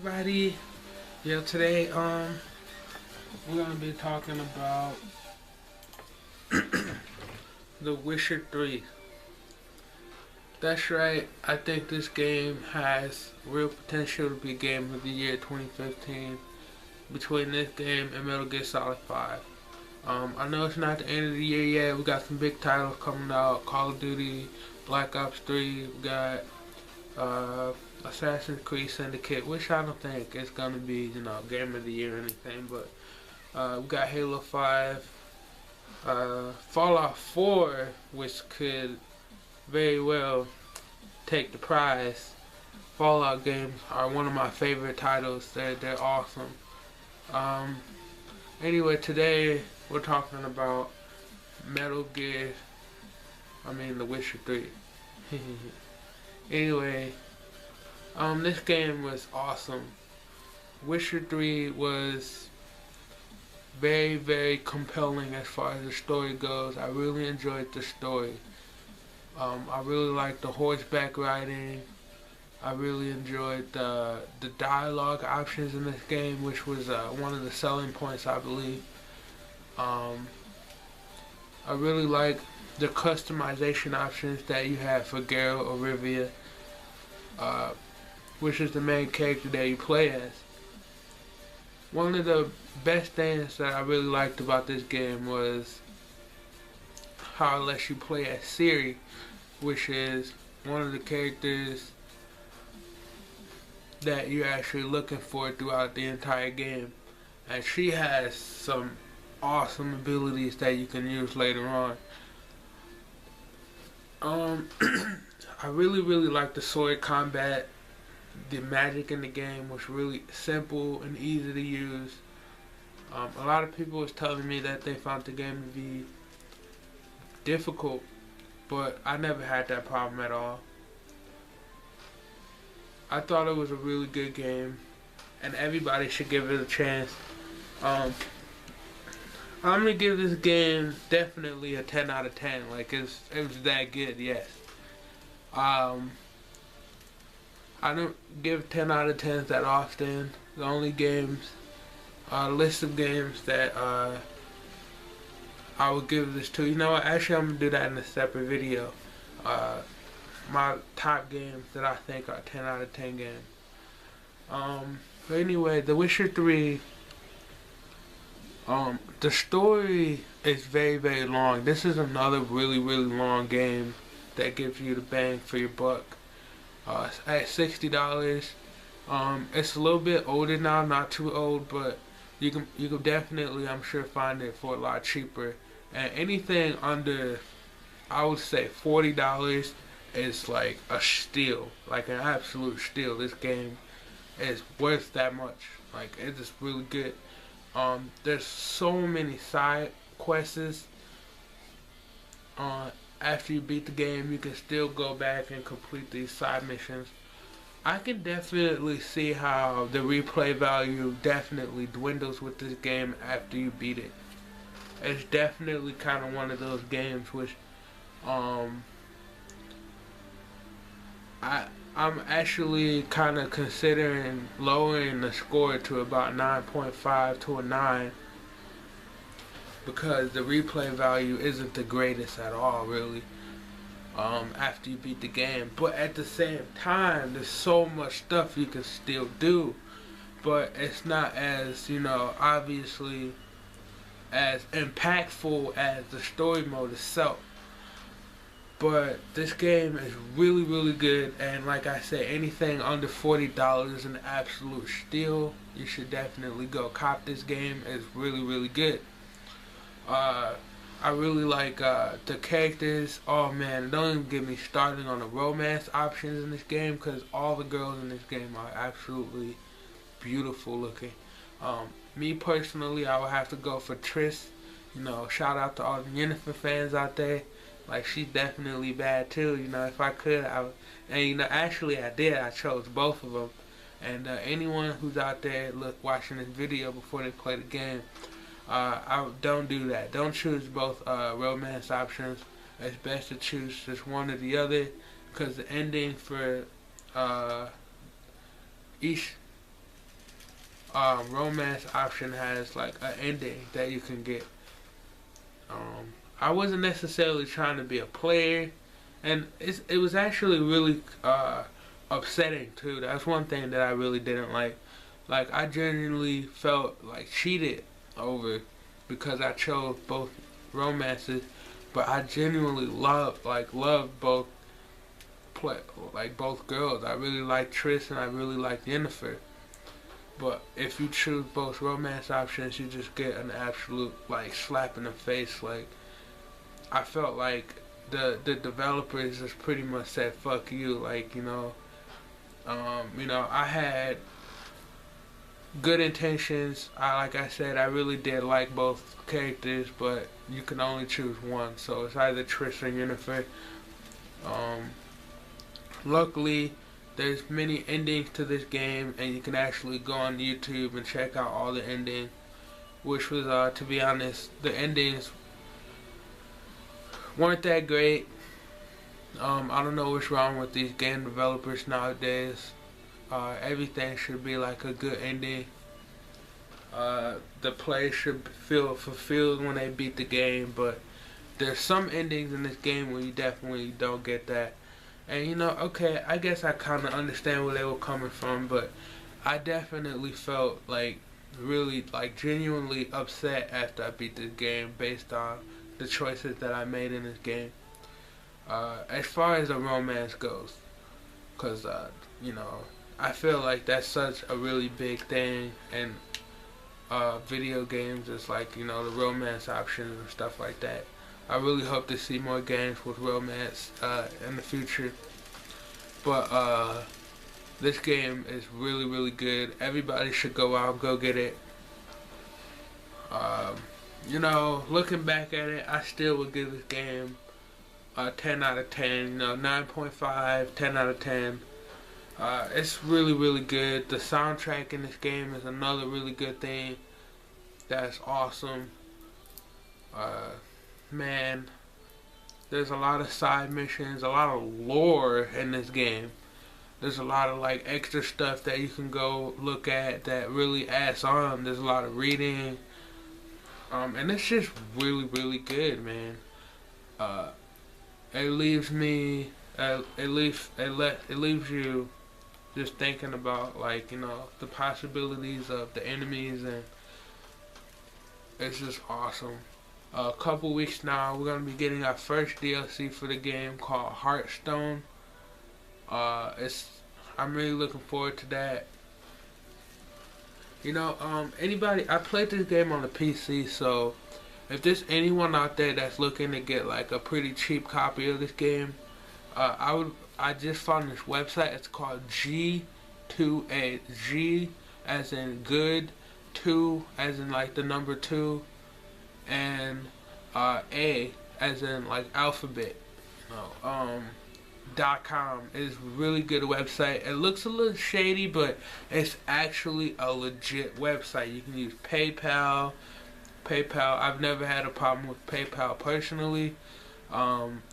everybody. Yeah, today we're gonna be talking about The Witcher 3. That's right. I think this game has real potential to be game of the year 2015 between this game and Metal Gear Solid 5. I know it's not the end of the year yet. We got some big titles coming out: Call of Duty, Black Ops 3. We got Assassin's Creed Syndicate, which I don't think is gonna be, game of the year or anything. But we got Halo 5, Fallout 4, which could very well take the prize. Fallout games are one of my favorite titles. They're awesome. Um, anyway, today we're talking about Metal Gear. The Witcher 3. Anyway, this game was awesome. Witcher 3 was very, very compelling as far as the story goes. I really enjoyed the story. I really liked the horseback riding. I really enjoyed the dialogue options in this game, which was one of the selling points, I believe. I really like the customization options that you have for Geralt of Rivia, which is the main character that you play as. One of the best things that I really liked about this game was how it lets you play as Ciri, which is one of the characters that you're actually looking for throughout the entire game. And she has some awesome abilities that you can use later on. I really, really like the sword combat. The magic in the game was really simple and easy to use. A lot of people was telling me that they found the game to be difficult, but I never had that problem at all. I thought it was a really good game, and everybody should give it a chance. I'm gonna give this game definitely a 10 out of 10. Like it was that good, yes. I don't give 10 out of 10s that often. The only list of games that I would give this to. You know what? Actually, I'm gonna do that in a separate video. My top games that I think are 10 out of 10 games. But anyway, The Witcher 3. The story is very, very long. This is another really, really long game that gives you the bang for your buck. At $60. It's a little bit older now, not too old, but you can definitely, I'm sure, find it for a lot cheaper. And anything under, I would say, $40 is like a steal, like an absolute steal. This game is worth that much. Like it's just really good. There's so many side quests. After you beat the game, you can still go back and complete these side missions. I can definitely see how the replay value definitely dwindles with this game after you beat it. It's definitely kind of one of those games which I'm actually kind of considering lowering the score to about 9.5 to a 9, because the replay value isn't the greatest at all, really, after you beat the game. But at the same time, there's so much stuff you can still do, but it's not as, obviously as impactful as the story mode itself. But this game is really, really good, and like I said, anything under $40 is an absolute steal. You should definitely go cop this game. It's really, really good. I really like the characters. Oh man, don't even get me started on the romance options in this game, because all the girls in this game are absolutely beautiful looking. Me personally, I would have to go for Triss. Shout out to all the Yennefer fans out there. Like, she's definitely bad too. If I could, I would. And actually I did. I chose both of them. And anyone who's out there watching this video before they play the game, I don't do that. Don't choose both romance options. It's best to choose just one or the other, because the ending for each romance option has like an ending that you can get. I wasn't necessarily trying to be a player, and it was actually really upsetting too. That's one thing that I really didn't like. Like I genuinely felt like cheated over because I chose both romances, but I genuinely loved both girls. I really like Triss and I really like Yennefer. But if you choose both romance options, you just get an absolute like slap in the face. Like I felt like the developers just pretty much said fuck you. Like I had good intentions. Like I said, I really did like both characters, but you can only choose one. So it's either Triss or Yennefer. Luckily, there's many endings to this game, and you can actually go on YouTube and check out all the endings. Which was, to be honest, the endings weren't that great. I don't know what's wrong with these game developers nowadays. Everything should be like a good ending. The players should feel fulfilled when they beat the game, but there's some endings in this game where you definitely don't get that. And okay, I guess I kind of understand where they were coming from, but I definitely felt like really like genuinely upset after I beat this game based on the choices that I made in this game. As far as the romance goes, because I feel like that's such a really big thing, and video games is like the romance options and stuff like that. I really hope to see more games with romance in the future. But this game is really, really good. Everybody should go out, go get it. Looking back at it, I still would give this game a 10 out of 10. 9.5, 10 out of 10. It's really, really good. The soundtrack in this game is another really good thing. That's awesome. Man, there's a lot of side missions, a lot of lore in this game. There's a lot of like extra stuff that you can go look at that really adds on. There's a lot of reading, and it's just really, really good, man. It leaves me, it leaves you just thinking about like the possibilities of the enemies, and it's just awesome. A couple weeks now, we're gonna be getting our first DLC for the game called Hearthstone. I'm really looking forward to that. I played this game on the PC, so if there's anyone out there that's looking to get like a pretty cheap copy of this game, I just found this website. It's called G2A. G as in good, 2 as in like the number 2, and A as in like alphabet. .com is a really good website. It looks a little shady, but it's actually a legit website. You can use PayPal. I've never had a problem with PayPal personally.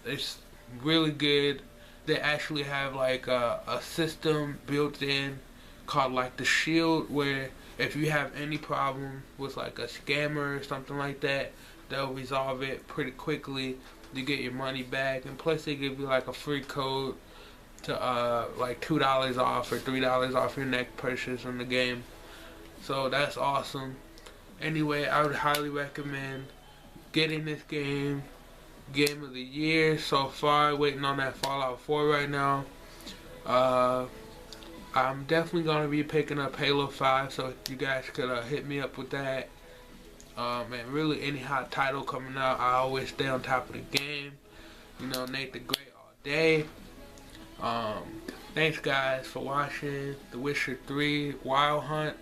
It's really good. They actually have like a system built in called like the Shield, where if you have any problem with like a scammer or something like that, they'll resolve it pretty quickly. You get your money back, and plus they give you like a free code to like $2 off or $3 off your next purchase in the game. So that's awesome. Anyway, I would highly recommend getting this game. Game of the year so far. Waiting on that Fallout 4 right now. I'm definitely going to be picking up Halo 5, so you guys could hit me up with that. And really any hot title coming out, I always stay on top of the game. Nate the Great all day. Thanks guys for watching The Witcher 3 Wild Hunt.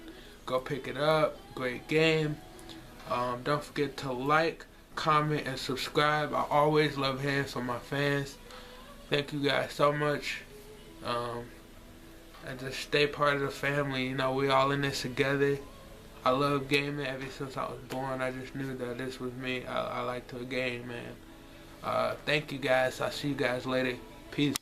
Go pick it up. Great game. Don't forget to like, comment, and subscribe. I always love hearing from my fans. Thank you guys so much. And just stay part of the family. We all in this together. I love gaming ever since I was born. I just knew that this was me. I like to game, man. Thank you guys. I'll see you guys later. Peace.